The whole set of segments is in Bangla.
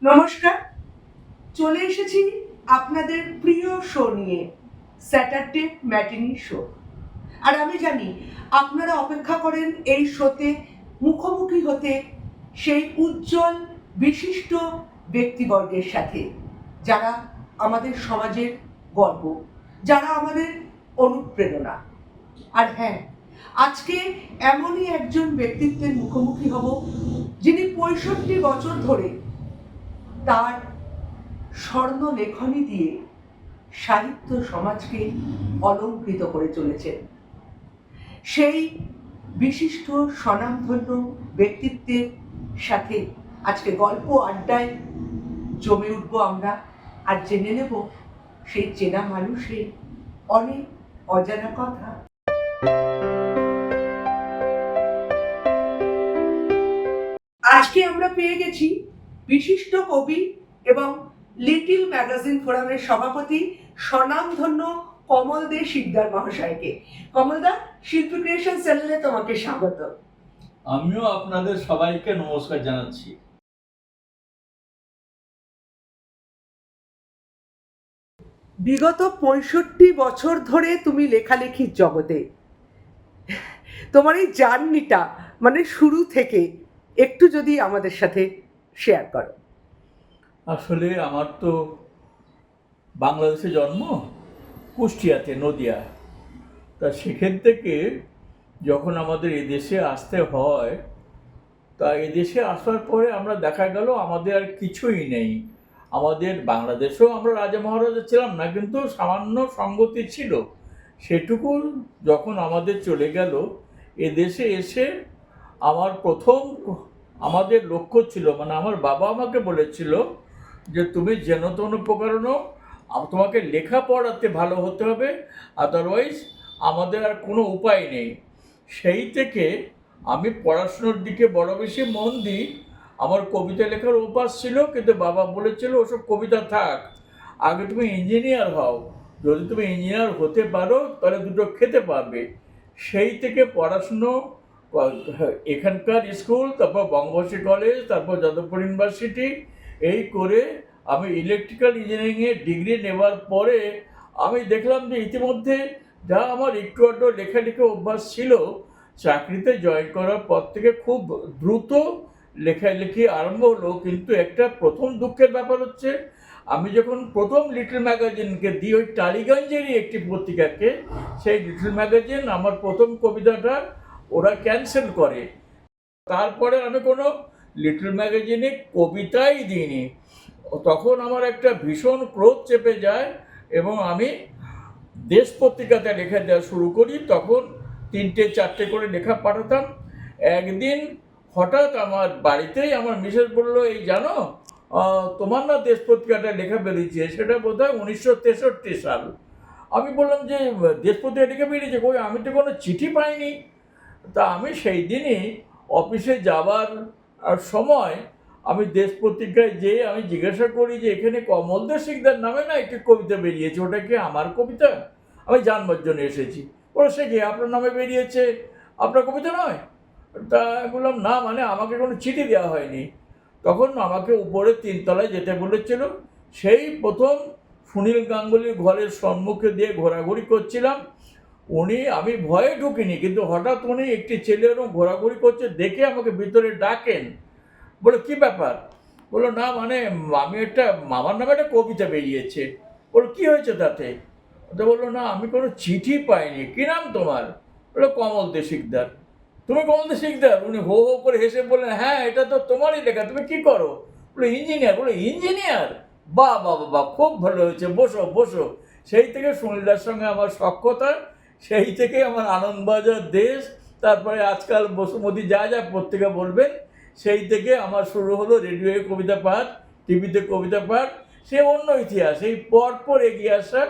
নমস্কার, চলে এসেছি আপনাদের প্রিয় শো নিয়ে, স্যাটারডে ম্যাটিনি শো। আর আমি জানি আপনারা অপেক্ষা করেন এই শোতে মুখোমুখি হতে সেই উজ্জ্বল বিশিষ্ট ব্যক্তিবর্গের সাথে, যারা আমাদের সমাজের গর্ব, যারা আমাদের অনুপ্রেরণা। আর হ্যাঁ, আজকে এমনই একজন ব্যক্তিত্বের মুখোমুখি হব যিনি 65 বছর ধরে তার স্বর্ণ লেখনী দিয়ে সাহিত্য সমাজকে অলংকৃত করে চলেছেন। সেই বিশিষ্ট স্বনামধন্য ব্যক্তিত্বের সাথে আজকে গল্প আড্ডায় জমে উঠবো আমরা, আর জেনে নেব সেই চেনা মানুষের অনেক অজানা কথা। আজকে আমরা পেয়ে গেছি বিশিষ্ট কবি এবং লিটিল ম্যাগাজিন ফোরামের সভাপতি স্বনামধন্য কমল দে শিকদার মহাশয়কে। কমলদা, শিল্পী ক্রিয়েশন চ্যানেলে তোমাকে স্বাগত। আমিও আপনাদের সবাইকে নমস্কার জানাচ্ছি। বিগত 65 বছর ধরে তুমি লেখালেখির জগতে, তোমার এই জার্নিটা মানে শুরু থেকে একটু যদি আমাদের সাথে শেয়ার করো। আসলে আমার তো বাংলাদেশে জন্ম, কুষ্টিয়াতে, নদিয়া। তা সেখান থেকে যখন আমাদের এদেশে আসতে হয়, তা এদেশে আসার পরে আমরা দেখা গেল আমাদের আর কিছুই নেই। আমাদের বাংলাদেশেও আমরা রাজা মহারাজা ছিলাম না, কিন্তু সামান্য সঙ্গতি ছিল। সেটুকু যখন আমাদের চলে গেল, এদেশে এসে আমার প্রথম আমাদের লক্ষ্য ছিল, মানে আমার বাবা আমাকে বলেছিল যে তুমি যেন তেন প্রকারণ তোমাকে লেখাপড়াতে ভালো হতে হবে, আদারওয়াইজ আমাদের আর কোনো উপায় নেই। সেই থেকে আমি পড়াশুনোর দিকে বড় বেশি মন দিই। আমার কবিতা লেখার অভ্যাস ছিল, কিন্তু বাবা বলেছিল ওসব কবিতা থাক, আগে তুমি ইঞ্জিনিয়ার হও, যদি তুমি ইঞ্জিনিয়ার হতে পারো তাহলে দুটো খেতে পারবে। সেই থেকে পড়াশুনো, এখানকার স্কুল, তারপর বঙ্গবন্ধু কলেজ, তারপর যাদবপুর ইউনিভার্সিটি, এই করে আমি ইলেকট্রিক্যাল ইঞ্জিনিয়ারিংয়ে ডিগ্রি নেওয়ার পরে আমি দেখলাম যে ইতিমধ্যে যা আমার একটু আধটু লেখালেখি অভ্যাস ছিল, চাকরিতে জয়েন করার পর থেকে খুব দ্রুত লেখালেখি আরম্ভ হলো। কিন্তু একটা প্রথম দুঃখের ব্যাপার হচ্ছে, আমি যখন প্রথম লিটল ম্যাগাজিনকে দিই, ওই টালিগঞ্জেরই একটি পত্রিকাকে, সেই লিটল ম্যাগাজিন আমার প্রথম কবিতাটা ওরা ক্যান্সেল করে। তারপরে আমি কোনো লিটল ম্যাগাজিনে কবিতাই দিইনি। তখন আমার একটা ভীষণ ক্রোধ চেপে যায় এবং আমি দেশ পত্রিকাতে লেখা দেওয়া শুরু করি। তখন 3-4টে করে লেখা পাঠাতাম। একদিন হঠাৎ আমার বাড়িতেই আমার মিসেস বলল, এই জানো তোমার না দেশ পত্রিকাটা লেখা বেরিয়েছে, সেটা বোধ হয় 1963 সাল। আমি বললাম যে দেশ পত্রিকা লেখা বেরিয়েছে, কই আমি তো কোনো চিঠি পাইনি। তা আমি সেই দিনই অফিসে যাবার সময় আমি দেশ পত্রিকায় যেয়ে আমি জিজ্ঞাসা করি যে এখানে কমল দে শিকদার নামে না একটি কবিতা বেরিয়েছে, ওটা কি আমার কবিতা? আমি জানবার জন্য এসেছি। ওরা সে কি আপনার নামে বেরিয়েছে, আপনার কবিতা নয়? তা বললাম না, মানে আমাকে কোনো চিঠি দেওয়া হয়নি। তখন আমাকে উপরে 3তলায় যেতে বলেছিল। সেই প্রথম সুনীল গাঙ্গুলির ঘরের সম্মুখে দিয়ে ঘোরাঘুরি করছিলাম। আমি ভয়ে ঢুকিনি, কিন্তু হঠাৎ উনি একটি ছেলে এরকম ঘোরাঘুরি করছে দেখে আমাকে ভিতরে ডাকেন। বলে কি ব্যাপার? বললো না, মানে আমি আমার নামে একটা কবিতা বেরিয়েছে। বললো কি হয়েছে তাতে? তো বললো না, আমি কোনো চিঠি পাইনি। কি নাম তোমার? বললো কমল দে শিকদার। তুমি কমল দে শিকদার? উনি হো হো করে হেসে বললেন, হ্যাঁ এটা তো তোমারই লেখা, তুমি কি করো? বলে ইঞ্জিনিয়ার। বলে ইঞ্জিনিয়ার? বাহ বাহ বাহ, খুব ভালো হয়েছে, বসো বসো। সেই থেকে সুনীলদার সঙ্গে আমার সখ্যতা, সেই থেকে আমার আনন্দবাজার, দেশ, তারপরে আজকাল বসুমতী, যা যা পত্রিকা বলবেন, সেই থেকে আমার শুরু হলো রেডিওয়ে কবিতা পাঠ, টিভিতে কবিতা পাঠ। সে অন্য ইতিহাস, এই পরপর এগিয়ে আসা।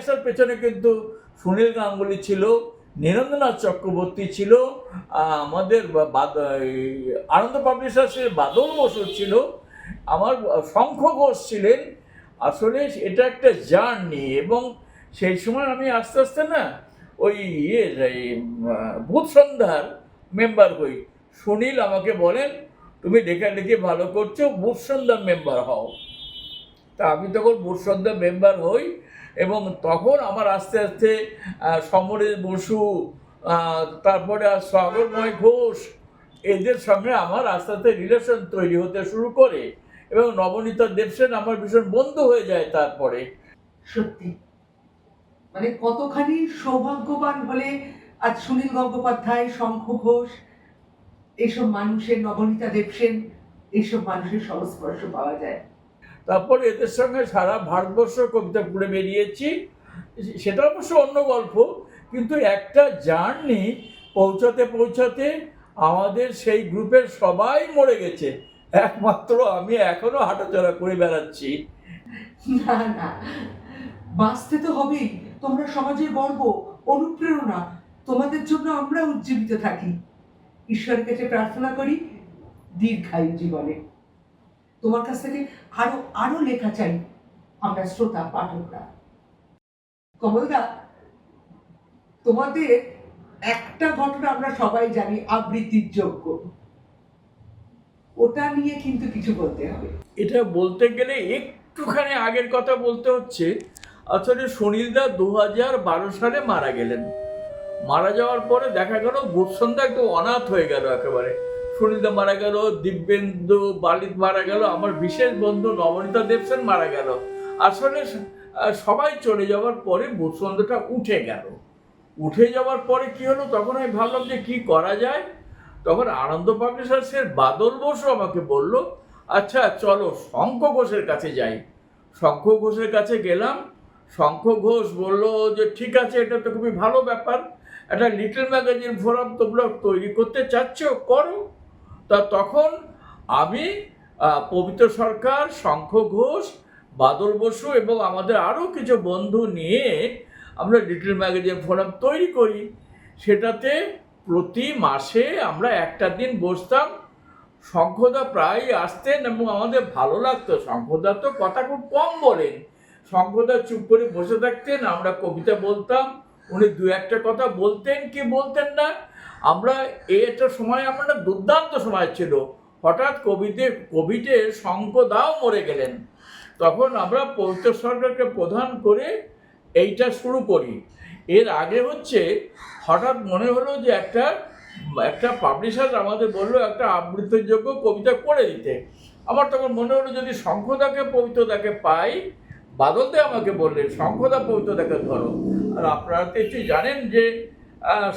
আসার পেছনে কিন্তু সুনীল গাঙ্গুলি ছিল, নীরেন্দ্রনাথ চক্রবর্তী ছিল, আমাদের আনন্দ পাবলিশার্সের বাদল বসু ছিল, আমার শঙ্খ ঘোষ ছিলেন। আসলে এটা একটা জার্নি, এবং সেই সময় আমি আস্তে আস্তে না ওই ভূত সন্ধ্যার মেম্বার হই। সুনীল আমাকে বলেন, তুমি লেখালেখি ভালো করছো, ভূত সন্ধ্যার মেম্বার হও। তা আমি তখন ভূত সন্ধ্যার মেম্বার হই, এবং তখন আমার আস্তে আস্তে সমরেশ বসু, তারপরে সাগরময় ঘোষ, এদের সঙ্গে আমার আস্তে আস্তে রিলেশন তৈরি হতে শুরু করে, এবং নবনীতা দেবসেন আমার ভীষণ বন্ধু হয়ে যায় তারপরে। সত্যি মানে কতখানি সৌভাগ্যবান হলে আজ সুনীল গঙ্গোপাধ্যায়, শঙ্খ ঘোষ, এইসব মানুষের, নবনীতা দেবসেন, এইসব মানুষের সংস্পর্শ পাওয়া যায়। তারপর এদের সঙ্গে সারা ভারতবর্ষ কবিতা পড়ে বেরিয়েছি, সেটা অবশ্য অন্য গল্প, কিন্তু একটা জার্নি পৌঁছাতে পৌঁছাতে আমাদের সেই গ্রুপের সবাই মরে গেছে, একমাত্র আমি এখনো হাঁটাচলা করে বেড়াচ্ছি। না না, বাঁচতে তো হবেই, তোমরা সমাজের গর্ব, অনুপ্রেরণা, তোমাদের জন্য আমরা উজ্জীবিত থাকি। ঈশ্বরের কাছে প্রার্থনা করি দীর্ঘায়ু জীবনে। তোমার কাছ থেকে আরো আরো লেখা চাই আমরা শ্রোতা পাঠকরা। কমলদা, তোমাদের একটা ঘটনা আমরা সবাই জানি, আবৃত্তির যোগ্য, ওটা নিয়ে কিন্তু কিছু বলতে হবে। এটা বলতে গেলে একটুখানি আগের কথা বলতে হচ্ছে। আসলে সুনীলদা 2012 সালে মারা গেলেন। মারা যাওয়ার পরে দেখা গেল ভূতসন্ধ্যা একটু অনাথ হয়ে গেল একেবারে। সুনীলদা মারা গেল, দিব্যেন্দু বালিত মারা গেল, আমার বিশেষ বন্ধু নবনীতা দেবসেন মারা গেল। আসলে সবাই চলে যাওয়ার পরে ভূতসন্ধ্যাটা উঠে গেল। উঠে যাওয়ার পরে কি হলো, তখন আমি ভাবলাম যে কি করা যায়। তখন আনন্দ পাবলিশার্সের বাদল বসু আমাকে বলল, আচ্ছা চলো শঙ্খ ঘোষের কাছে যাই। শঙ্খ ঘোষের কাছে গেলাম। শঙ্খ ঘোষ বলল যে ঠিক আছে, এটা তো খুবই ভালো ব্যাপার, একটা লিটল ম্যাগাজিন ফোরাম তোমরা তৈরি করতে চাচ্ছ, করো। তা তখন আমি পবিত্র সরকার, শঙ্খ ঘোষ, বাদল বসু এবং আমাদের আরও কিছু বন্ধু নিয়ে আমরা লিটল ম্যাগাজিন ফোরাম তৈরি করি। সেটাতে প্রতি মাসে আমরা একটা দিন বসতাম। শঙ্খদা প্রায় আসতেন এবং আমাদের ভালো লাগতো। শঙ্খদা তো কথা খুব কম বলেন, শঙ্খদা চুপ করে বসে থাকতেন, আমরা কবিতা বলতাম, উনি দু একটা কথা বলতেন কি বলতেন না। আমরা একটা সময়, আমরা দুর্দান্ত সময় ছিল, হঠাৎ কোভিডে শঙ্খদাও মরে গেলেন। তখন আমরা পবিত্র সরকারকে প্রধান করে এইটা শুরু করি। এর আগে হচ্ছে হঠাৎ মনে হলো যে একটা পাবলিশার আমাদের বললো একটা আবৃত্তিযোগ্য কবিতা করে দিতে। আমার তখন মনে হলো যদি শঙ্খদাকে পবিত্রদাকে পাই, বাদলদে আমাকে বললেন শঙ্খদা পবিত্রদাকে ধরো। আর আপনারা তো একটু জানেন যে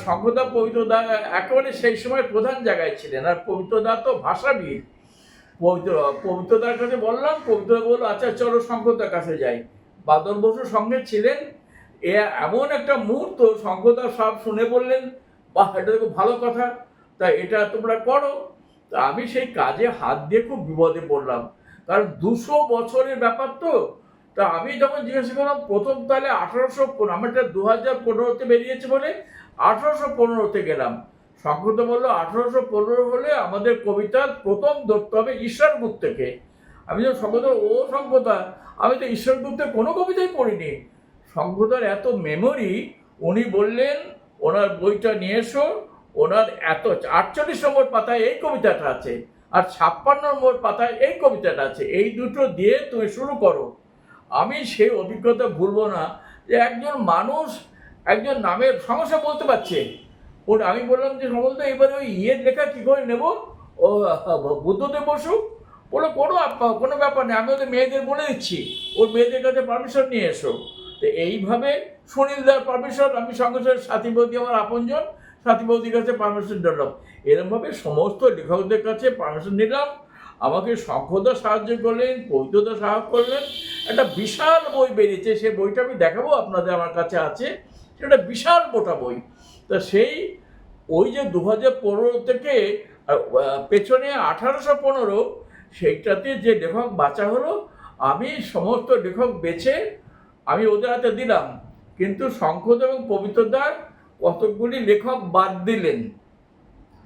শঙ্খদা পবিত্রদা একেবারে সেই সময় প্রধান জায়গায় ছিলেন, আর পবিত্রদা তো ভাষাবিদ। পবিত্রদার কাছে বললাম, পবিত্রদা বললো আচ্ছা চলো শঙ্খদার কাছে যাই। বাদল বসুর সঙ্গে ছিলেন। এমন একটা মুহূর্ত, শঙ্খদা সব শুনে বললেন, বাহ এটা খুব ভালো কথা, তা এটা তোমরা করো। তা আমি সেই কাজে হাত দিয়ে খুব বিপদে পড়লাম, কারণ 200 বছরের ব্যাপার তো। তা আমি যখন জিজ্ঞাসা করলাম প্রথম তাহলে 1815, আমার 2015-তে বেরিয়েছে বলে 1815-তে গেলাম। শঙ্খদা বললো 1815 হলে আমাদের কবিতার প্রথম ধরতে হবে ঈশ্বরগুপ্তকে। আমি যখন শঙ্খদা, ও শঙ্খদা আমি তো ঈশ্বরগুপ্তের কোনো কবিতাই পড়িনি। শঙ্খদার এত মেমোরি, উনি বললেন ওনার বইটা নিয়ে এসো, ওনার 48 নম্বর পাতায় এই কবিতাটা আছে, আর 56 নম্বর পাতায় এই কবিতাটা আছে, এই দুটো দিয়ে তুমি শুরু করো। আমি সেই অভিজ্ঞতা ভুলবো না, যে একজন মানুষ একজন নামের সমস্যা বলতে পারছে। আমি বললাম যে সমস্ত এবারে ওই লেখা কী করে নেব, ও বুদ্ধদেব বসু বলো কোনো ব্যাপার নেই, আমি ওদের মেয়েদের বলে দিচ্ছি, ওর মেয়েদের কাছে পারমিশন নিয়ে এসো। তো এইভাবে সুনীলদার পারমিশন, আমি সঙ্গে সঙ্গে সাথী বৌদি আমার আপনজন, সাথী বৌদির কাছে পারমিশন নিলাম। এরকমভাবে সমস্ত লেখকদের কাছে পারমিশন নিলাম। আমাকে শঙ্খদা সাহায্য করলেন, পবিত্রদা সাহায্য করলেন। একটা বিশাল বই বেরিয়েছে, সেই বইটা আমি দেখাবো আপনাদের, আমার কাছে আছে, সেটা বিশাল মোটা বই। তা সেই ওই যে 2015 থেকে পেছনে 1815, সেইটাতে যে লেখক বাঁচা হলো, আমি সমস্ত লেখক বেছে আমি ওদের হাতে দিলাম। কিন্তু শঙ্খদা এবং পবিত্রদার কতকগুলি লেখক বাদ দিলেন,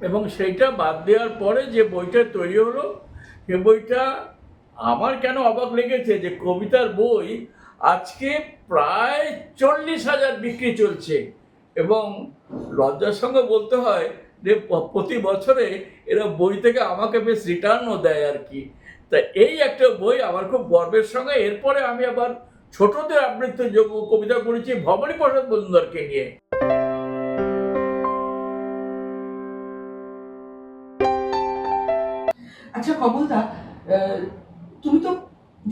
এবং সেইটা বাদ দেওয়ার পরে যে বইটা তৈরি হলো, সে বইটা আমার কেন অবাক লেগেছে যে কবিতার বই আজকে প্রায় 40,000 বিক্রি চলছে, এবং লজ্জার সঙ্গে বলতে হয় যে প্রতি বছরে এরা বই থেকে আমাকে বেশ রিটার্নও দেয় আর কি। তা এই একটা বই আমার খুব গর্বের সঙ্গে। এরপরে আমি আবার ছোটদের আবৃত্তি কবিতা পড়েছি ভবানী প্রসাদ মজুমদারকে নিয়ে। আচ্ছা কমলদা, তুমি তো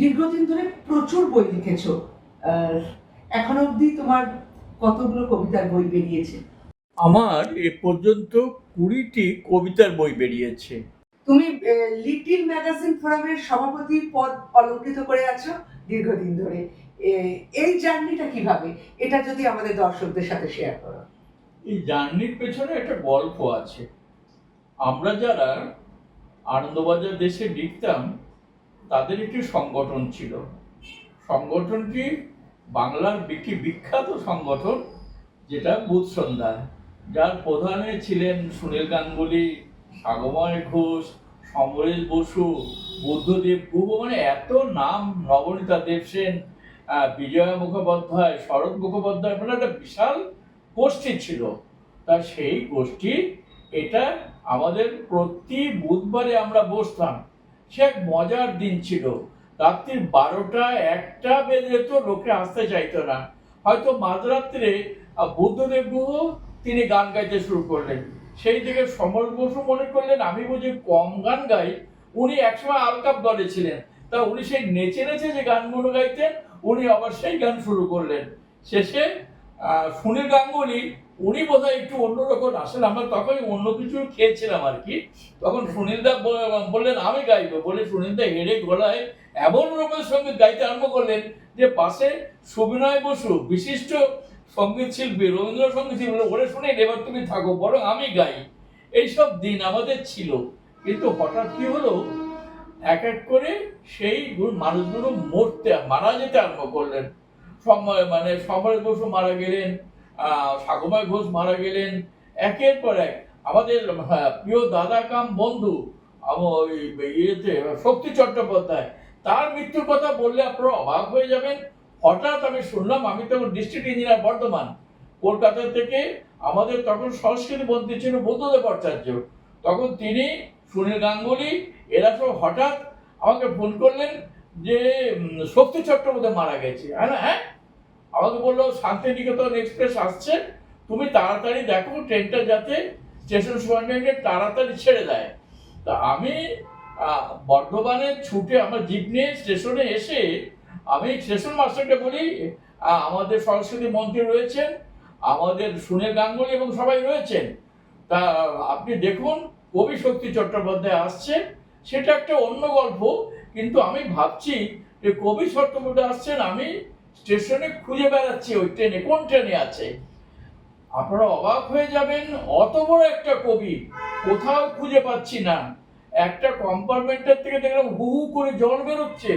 দীর্ঘদিন ধরে প্রচুর বই লিখেছো। এখন অবধি তোমার কতগুলো কবিতার বই বেরিয়েছে? আমার এ পর্যন্ত 20টি কবিতার বই বেরিয়েছে। তুমি লিটিল ম্যাগাজিন ফোরামের সভাপতি পদ অলঙ্কৃত করে আছো দীর্ঘদিন ধরে। এই জার্নিটা কিভাবে, এটা যদি আমাদের দর্শকদের সাথে শেয়ার করো। এই জার্নির পেছনে একটা গল্প আছে। আমরা যারা আনন্দবাজার দেশে লিখতাম তাদের একটি সংগঠন ছিল। সংগঠনটি বাংলার একটি বিখ্যাত সংগঠন, যেটা বুথ সন্ধ্যা, যার প্রধানে ছিলেন সুনীল গাঙ্গুলি, সাগময় ঘোষ, সমরেশ বসু, বুদ্ধদেব গুহ, মানে এত নাম, নবনীতা দেবসেন, বিজয়া মুখোপাধ্যায়, শরৎ মুখোপাধ্যায়, মানে একটা বিশাল গোষ্ঠী ছিল। তা সেই গোষ্ঠী, এটা আমাদের প্রতি বুধবারে আমরা বসতাম। সে এক মজার দিন ছিল। রাত্রি 12টা 1টা বেজে তো লোকে আসতে চাইতো না। হয়তো মাঝরাত্রে বুদ্ধদেব গুহ তিনি গান গাইতে শুরু করলেন। সেই থেকে সমর বসু মনে করলেন আমি বুঝি কম গান গাই। উনি একসময় আলকাপ দলে ছিলেন, তা উনি সেই নেচে নেচে যে গানগুলো গাইতেন, উনি আবার সেই গান শুরু করলেন। শেষে সুনীল গাঙ্গুলি, উনি বোধহয় একটু অন্যরকম, আসলে আমরা তখন অন্য কিছু খেয়েছিলাম আর কি। তখন সুনীলদা বললেন আমি গাইবো বলে, সুনীলদা হেরে গলায় এমন রকমের সঙ্গীত গাইতে আরম্ভ করলেন যে পাশে সুবিনয় বসু, বিশিষ্ট সঙ্গীত শিল্পী, রবীন্দ্রসঙ্গীত শিল্পী, ওরে শুনে এবার তুমি থাকো, বরং আমি গাই। এইসব দিন আমাদের ছিল। কিন্তু হঠাৎ কি হলো, এক এক করে সেই মানুষগুলো মারা যেতে আরম্ভ করলেন। মানে সমরেশ বসু মারা গেলেন, সাগময় ঘোষ মারা গেলেন, একের পর এক। আমাদের প্রিয় দাদা কাম বন্ধু শক্তি চট্টোপাধ্যায়, তার মৃত্যুর কথা বললে আপনারা অবাক হয়ে যাবেন। হঠাৎ আমি শুনলাম, আমি তখন ডিস্ট্রিক্ট ইঞ্জিনিয়ার বর্ধমান, কলকাতা থেকে আমাদের তখন সংস্কৃতি মন্ত্রী ছিল বুদ্ধদেব ভট্টাচার্য, তখন তিনি, সুনীল গাঙ্গুলি, এরা সব হঠাৎ আমাকে ফোন করলেন যে শক্তি চট্টোপাধ্যায় মারা গেছে। হ্যাঁ, আমাকে বললো শান্তিনিকেতন এক্সপ্রেস আসছে, তুমি তাড়াতাড়ি দেখো ট্রেনটা যাতে স্টেশন সুপারিনটেন্ডেন্ট তাড়াতাড়ি ছেড়ে দেয়। তা আমি বর্ধমানে ছুটে আমার জিপ নিয়ে স্টেশনে এসে আমি স্টেশন মাস্টারকে বলি, আমাদের সংস্কৃতি মন্ত্রী রয়েছেন, আমাদের সুনীল গাঙ্গুলি এবং সবাই রয়েছেন, তা আপনি দেখুন কবি শক্তি চট্টোপাধ্যায় আসছে। সেটা একটা অন্য গল্প, কিন্তু আমি ভাবছি যে কবি চট্টোপাধ্যায় আসছেন, আমি স্টেশনে খুঁজে বেড়াচ্ছি ওই ট্রেনে কোন ট্রেনে আছে। আপনারা অবাক হয়ে যাবেন, অত বড় একটা কবি কোথাও খুঁজে পাচ্ছি না। একটা কম্পার্টমেন্টের থেকে দেখলাম হু হু করে জল বেরোচ্ছে।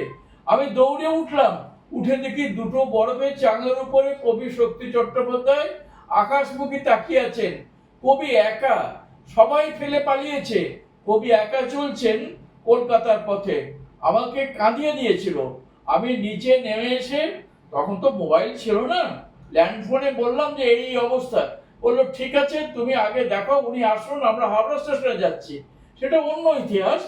আমি দৌড়ে উঠলাম, উঠে দেখি দুটো বরফের চাঙের উপরে কবি শক্তি চট্টোপাধ্যায় আকাশমুখী তাকিয়ে আছেন। কবি একা, সবাই ফেলে পালিয়েছে, কবি একা চলছেন কলকাতার পথে। আমাকে কাঁদিয়ে দিয়েছিল। আমি নিচে নেমে এসে, তখন তো মোবাইল ছিল না, ল্যান্ডফোনে বললাম যে এই অবস্থা। বললো ঠিক আছে তুমি আগে দেখো, উনি আসুন, আমরা হাওড়া স্টেশনে যাচ্ছি। সেটা অন্য ইতিহাস,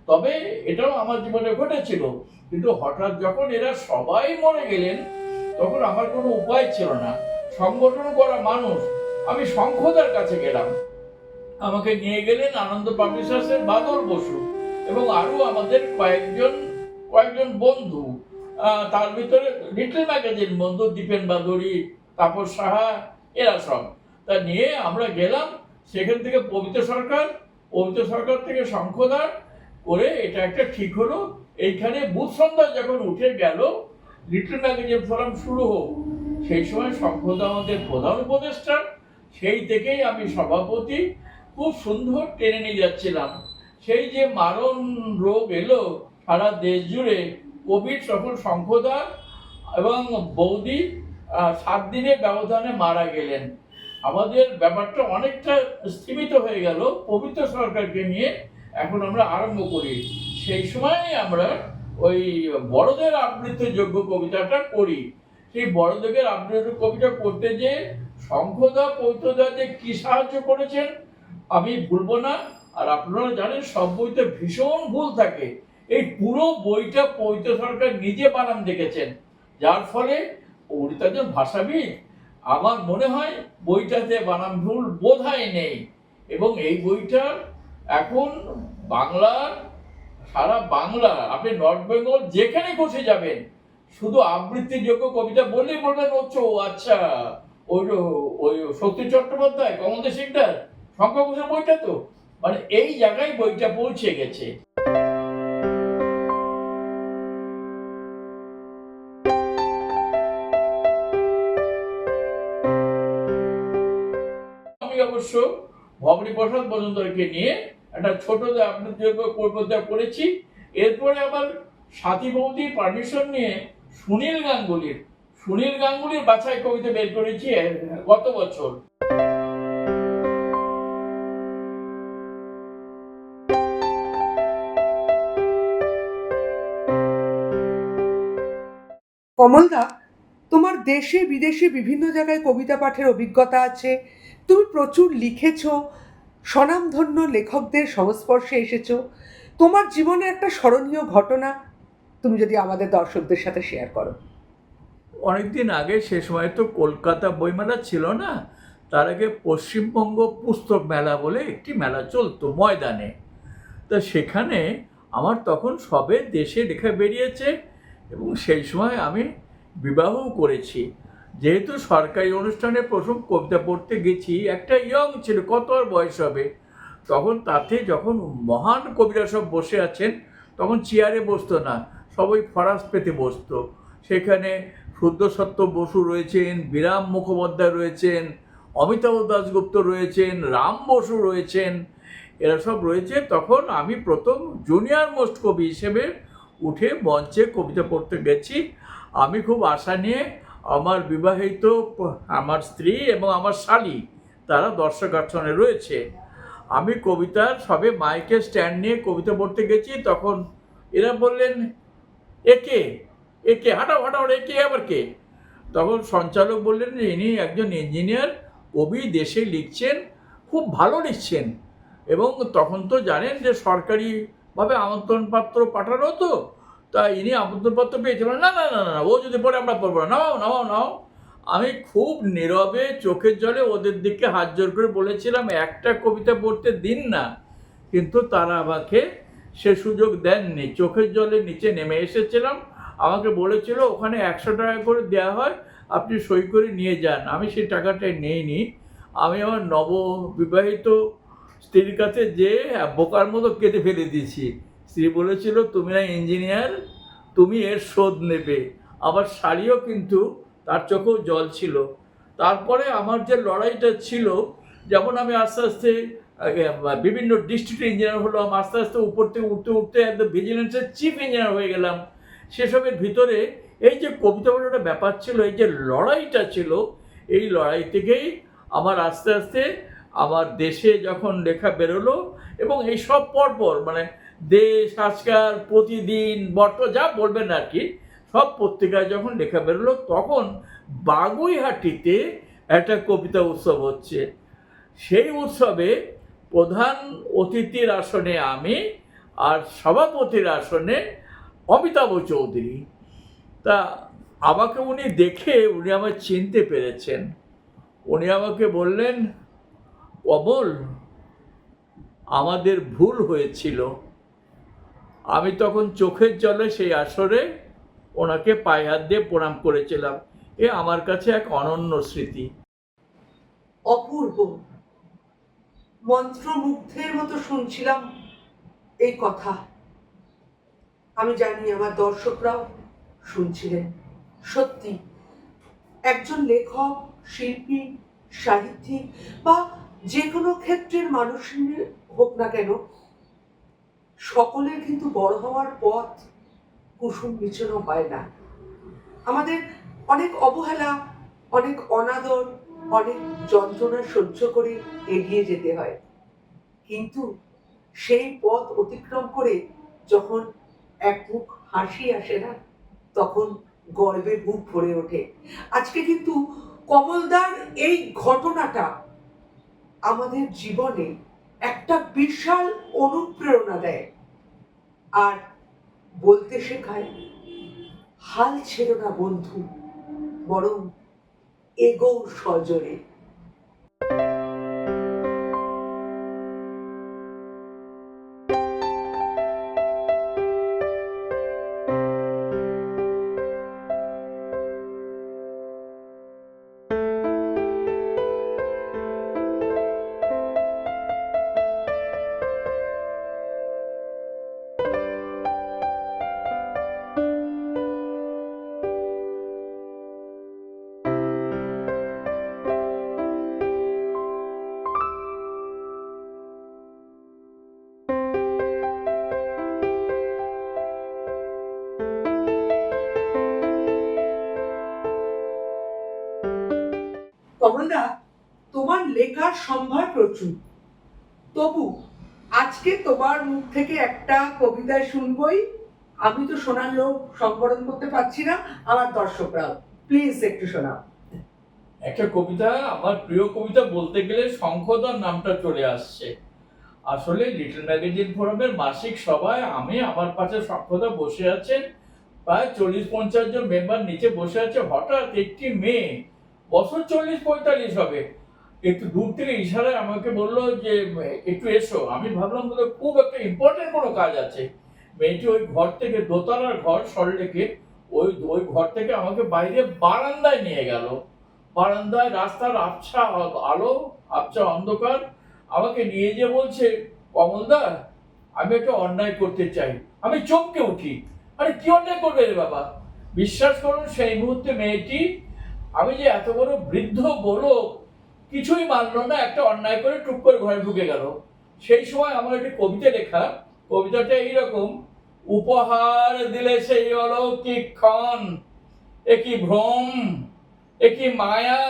তবে এটাও আমার জীবনে ঘটেছিল। কিন্তু হঠাৎ যখন এরা সবাই মরে গেলেন, তখন আমার কোনো উপায় ছিল না। সংগঠন করা মানুষ, আমি শঙ্খদার কাছে গেলাম। আমাকে নিয়ে গেলেন আনন্দ পাবলিশার্সের বাদল বসু এবং আরো আমাদের কয়েকজন বন্ধু, তার ভিতরে লিটল ম্যাগাজিন বন্ধু দীপেন বাদুড়ি, তাপস সাহা, এরা সব। তা নিয়ে আমরা গেলাম। সেখান থেকে পবিত্র সরকার থেকে শঙ্খদার করে এটা একটা ঠিক হলো। এইখানে বুথ সন্ধ্যা যখন উঠে গেল, লিটল ম্যাগাজিন ফোরাম শুরু হোক, সেই সময় শঙ্খদা আমাদের প্রধান উপদেষ্টা, সেই থেকেই আমি সভাপতি। খুব সুন্দর টেনে নিয়ে যাচ্ছিলাম। সেই যে মারণ রোগ এলো সারা দেশ জুড়ে, কোভিড, তখন শঙ্খদা এবং বৌদি 7 দিনের ব্যবধানে মারা গেলেন। আমাদের ব্যাপারটা অনেকটা স্থিমিত হয়ে গেল পবিত্র সরকারকে নিয়ে। এখন আমরা আরম্ভ করি, সেই সময় আমরা ওই বড়দের আবৃত্তিযোগ্য কবিতাটা করি। সেই বড়দের আবৃত্তি কবিতা করতে যে শঙ্খদা পৈতদা যে কি সাহায্য করেছেন আমি ভুলবো না। আর আপনারা জানেন সব বইতে ভীষণ ভুল থাকে, এই পুরো বইটা পৈত সরকার নিজে বানান দেখেছেন, যার ফলে উনি তো একজন ভাষাবিদ, আমার মনে হয় বইটাতে বানান ভুল বোধহয় নেই। এবং এই বইটা এখন বাংলার, সারা বাংলা, আপনি নর্থ বেঙ্গল যেখানে বসে যাবেন শুধু আবৃত্তিযোগ্য কবিতা বললেই বলবেন ও আচ্ছা ওই ওই শক্তি চট্টোপাধ্যায় কমলদেব শিকদার শঙ্কর ঘোষের বইটা তো, মানে এই জায়গায় বইটা পৌঁছে গেছে। আমি অবশ্য ভবানী প্রসাদ মজুমদারকে নিয়ে একটা ছোট আবৃত্তিযোগ্য কবিতা করেছি। এরপরে আবার সাথী বৌদির পারমিশন নিয়ে সুনীল গাঙ্গুলির বাছাই কবিতা বের করেছি গত বছর। কমলদা, তোমার দেশে বিদেশে বিভিন্ন জায়গায় কবিতা পাঠের অভিজ্ঞতা আছে, তুমি প্রচুর লিখেছো, স্বনামধন্য লেখকদের সংস্পর্শে এসেছো। তোমার জীবনে একটা স্মরণীয় ঘটনা তুমি যদি আমাদের দর্শকদের সাথে শেয়ার করো। অনেকদিন আগে, সে সময় তো কলকাতা বইমেলা ছিল না, তার আগে পশ্চিমবঙ্গ পুস্তক মেলা বলে একটি মেলা চলতো ময়দানে। তা সেখানে আমার তখন সবে দেশে লেখা বেরিয়েছে এবং সেই সময় আমি বিবাহও করেছি। যেহেতু সরকারি অনুষ্ঠানে প্রথম কবিতা পড়তে গেছি, একটা ইয়ং ছিল, কত আর বয়স হবে তখন, তাতে যখন মহান কবিরা সব বসে আছেন তখন চেয়ারে বসতো না, সবাই ফরাস পেতে বসতো। সেখানে শুদ্ধসত্য বসু রয়েছেন, বিরাম মুখোপাধ্যায় রয়েছেন, অমিতাভ দাশগুপ্ত রয়েছেন, রাম বসু রয়েছেন, এরা সব রয়েছে। তখন আমি প্রথম জুনিয়র মোস্ট কবি হিসেবে উঠে মঞ্চে কবিতা পড়তে গেছি। আমি খুব আশা নিয়ে, আমার বিবাহিত আমার স্ত্রী এবং আমার শালী তারা দর্শক আসনে রয়েছে। আমি কবিতার সবে মাইকে স্ট্যান্ড নিয়ে কবিতা পড়তে গেছি, তখন এরা বললেন একে একে হাঁটাও হাঁটাও, একে আবার কে? তখন সঞ্চালক বললেন যে ইনি একজন ইঞ্জিনিয়ার কবি, দেশে লিখছেন, খুব ভালো লিখছেন। এবং তখন তো জানেন যে সরকারিভাবে আমন্ত্রণপত্র পাঠানো তো, তা ইনি আমন্ত্রণপত্র পেয়েছিলেন, না না না না ও যদি পড়ে আমরা পড়বো না, নাও নাও নাও। আমি খুব নীরবে চোখের জলে ওদের দিকে হাত জোর করে বলেছিলাম একটা কবিতা পড়তে দিন না, কিন্তু তারা আমাকে সে সুযোগ দেননি। চোখের জলে নিচে নেমে এসেছিলাম, আমাকে বলেছিল ওখানে 100 টাকা করে দেওয়া হয়, আপনি সই করে নিয়ে যান। আমি সেই টাকাটাই নিইনি। আমি আমার নববিবাহিত স্ত্রীর কাছে যে বোকার মতো কেটে ফেলে দিয়েছি। স্ত্রী বলেছিল তুমি না ইঞ্জিনিয়ার, তুমি এর শোধ নেবে। আবার শাড়িও কিন্তু তার চোখেও জল ছিল। তারপরে আমার যে লড়াইটা ছিল, যেমন আমি আস্তে আস্তে বিভিন্ন ডিস্ট্রিক্ট ইঞ্জিনিয়ার হলাম, আস্তে আস্তে উপর থেকে উঠতে উঠতে একদম ভিজিলেন্সের চিফ ইঞ্জিনিয়ার হয়ে গেলাম। সেসবের ভিতরে এই যে কবিতা বলার একটা ব্যাপার ছিল, এই যে লড়াইটা ছিল, এই লড়াই থেকেই আমার আস্তে আস্তে আমার দেশে যখন লেখা বেরোলো, এবং এই সব পরপর মানে দেশ, আজকাল, প্রতিদিন, যা বলবেন আর কি, সব পত্রিকায় যখন লেখা বেরোলো, তখন বাগুইহাটিতে একটা কবিতা উৎসব হচ্ছে। সেই উৎসবে প্রধান অতিথির আসনে আমি, আর সভাপতির আসনে অমিতাভ চৌধুরী। তা আমাকে উনি দেখে উনি আমায় চিনতে পেরেছেন। উনি আমাকে বললেন, কমল, আমাদের ভুল হয়েছিল। আমি তখন চোখের জলে সেই আসরে ওনাকে পায়ে হাত দিয়ে প্রণাম করেছিলাম। এ আমার কাছে এক অনন্য স্মৃতি। অপূর্ব, মন্ত্রমুগ্ধের মতো শুনছিলাম এই কথা। আমি জানি আমার দর্শকরাও শুনছিলেন। সত্যি একজন লেখক, শিল্পী, সাহিত্যিক বা যে কোনো ক্ষেত্রের মানুষ হোক না কেন, সকলের কিন্তু বড় হওয়ার পথ কুসুম বিছানো হয় না। আমাদের অনেক অবহেলা, অনেক অনাদর, অনেক যন্ত্রণা সহ্য করে এগিয়ে যেতে হয়, কিন্তু সেই পথ অতিক্রম করে যখন এক মুখ হাসি আসে না, তখন গর্বে বুক ভরে ওঠে। আজকে কিন্তু কমলদার এই ঘটনাটা আমাদের জীবনে একটা বিশাল অনুপ্রেরণা দেয় আর বলতে শেখায়, হাল ছেড়ো না বন্ধু, বরং এগোও সজোরে। কমলদা, তোমার লেখার সম্ভার প্রচুর, তবু আজকে তোমার মুখ থেকে একটা কবিতা শুনবই। আমি তো শোনার লোক সংবরণ করতে পারছি না, আমার দর্শকরাও, প্লিজ একটু শোনাও। একটা কবিতা, আমার প্রিয় কবিতা বলতে গেলে শঙ্খদার নামটা চলে আসছে। আসলে লিটল ম্যাগাজিন ফোরামের মাসিক সভায় আমি, আমার পাশে শঙ্খদা বসে আছেন, প্রায় 40-50 জন মেম্বার নিচে বসে আছে। হঠাৎ একটি মেয়ে, বছর 40-45 হবে, একটু দূর থেকে ইশারায় আমাকে বললো যে একটু এসো। আমি ভাবলাম বোধ খুব একটা ইম্পর্টেন্ট কোনো কাজ আছে। মেয়েটি ওই ঘর থেকে, দোতলার ঘর সল্টলেকে, ওই ঘর থেকে আমাকে বাইরে বারান্দায় নিয়ে গেল। বারান্দায় রাস্তার আবছা আলো, আবছা অন্ধকার, আমাকে নিয়ে যে বলছে, কমলদা আমি একটা অন্যায় করতে চাই। আমি চমকে উঠি, আরে কি অন্যায় করবে রে বাবা? বিশ্বাস করুন, সেই মুহূর্তে মেয়েটি, আমি যে এত বড় বৃদ্ধ বলো, কিছুই মানলো না, একটা অন্যায় করে টুক করে ঘরে ঢুকে গেল। সেই সময় আমার একটি কবিতা লেখা, কবিতাটা এইরকম: উপহার দিলে সেই অলৌকিক ক্ষণ, একই ভ্রম, একই মায়া,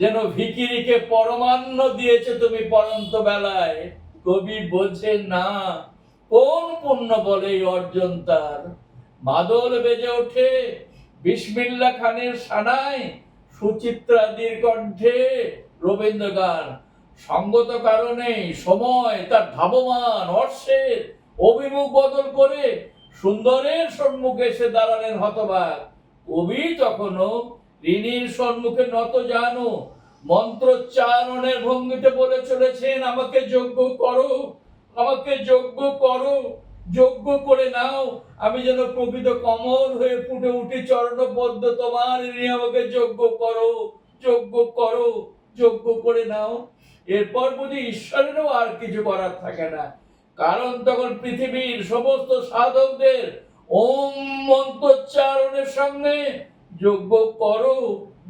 যেন ভিখিরিকে পরমান্ন দিয়েছে তুমি পরন্ত বেলায়। কবি বোঝে না কোন পুণ্য বলে অর্জন তার। মাদল বেজে ওঠে বিসমিল্লাহ খানের সানায়, সুচিত্রাদির কণ্ঠে রবীন্দ্র গান। সঙ্গত কারণে সময় তার ধাবমান অর্শের অভিমুখ বদল করে সুন্দরের সম্মুখে এসে দাঁড়ালেন হতবাক। কবি তখনও ঋণীর সম্মুখে নত জানো মন্ত্রোচ্চারণের ভঙ্গিতে বলে চলেছেন, আমাকে যোগ্য করো, আমাকে যোগ্য করো, যোগ্য করে নাও, আমি যেন প্রকৃত কমল হয়ে ফুটে উঠি চরণপদ্ম তোমার। ঋণী আমাকে যোগ্য করো, যোগ্য করো, যোগ্য করে নাও। এরপর বুঝি ঈশ্বরেরও আর কিছু করার থাকে না, কারণ তখন পৃথিবীর সমস্ত সাধকদের ওম মন্ত্রোচ্চারণের সঙ্গে যোগ্য করো,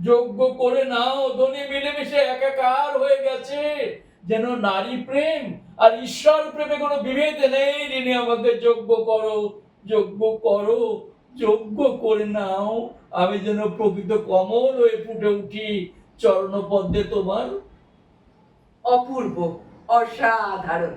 যোগ্য করে নাও ধ্বনি মিলেমিশে একাকার হয়ে গেছে, যেন নারী প্রেম আর ঈশ্বর প্রেমে কোনো বিভেদ নেই। ঋণী আমাকে যোগ্য করো, যোগ্য করো, যোগ্য করে নাও, আমি যেন প্রকৃত কমল হয়ে ফুটে উঠি চরণপদ্মে তোমার। অপূর্ব, অসাধারণ।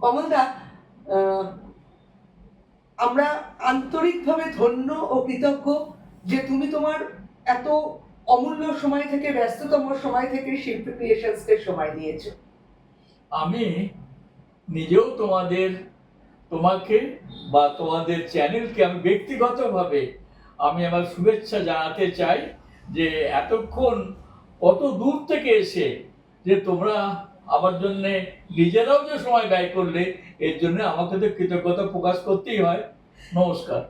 কমলদা, আমরা আন্তরিকভাবে ধন্য ও কৃতজ্ঞ যে তুমি তোমার এত অমূল্য সময় থেকে, ব্যস্ততম সময় থেকে শিল্পী ক্রিয়েশনসকে সময় দিয়েছো। আমি নিজেও তোমাকে বা তোমাদের চ্যানেলকে আমি ব্যক্তিগতভাবে আমি আমার শুভেচ্ছা জানাতে চাই যে এতক্ষণ কত দূর থেকে এসে যে তোমরা আমার জন্যে নিজেরাও যে সময় ব্যয় করলে, এর জন্য আমাকে তো কৃতজ্ঞতা প্রকাশ করতেই হয়। নমস্কার।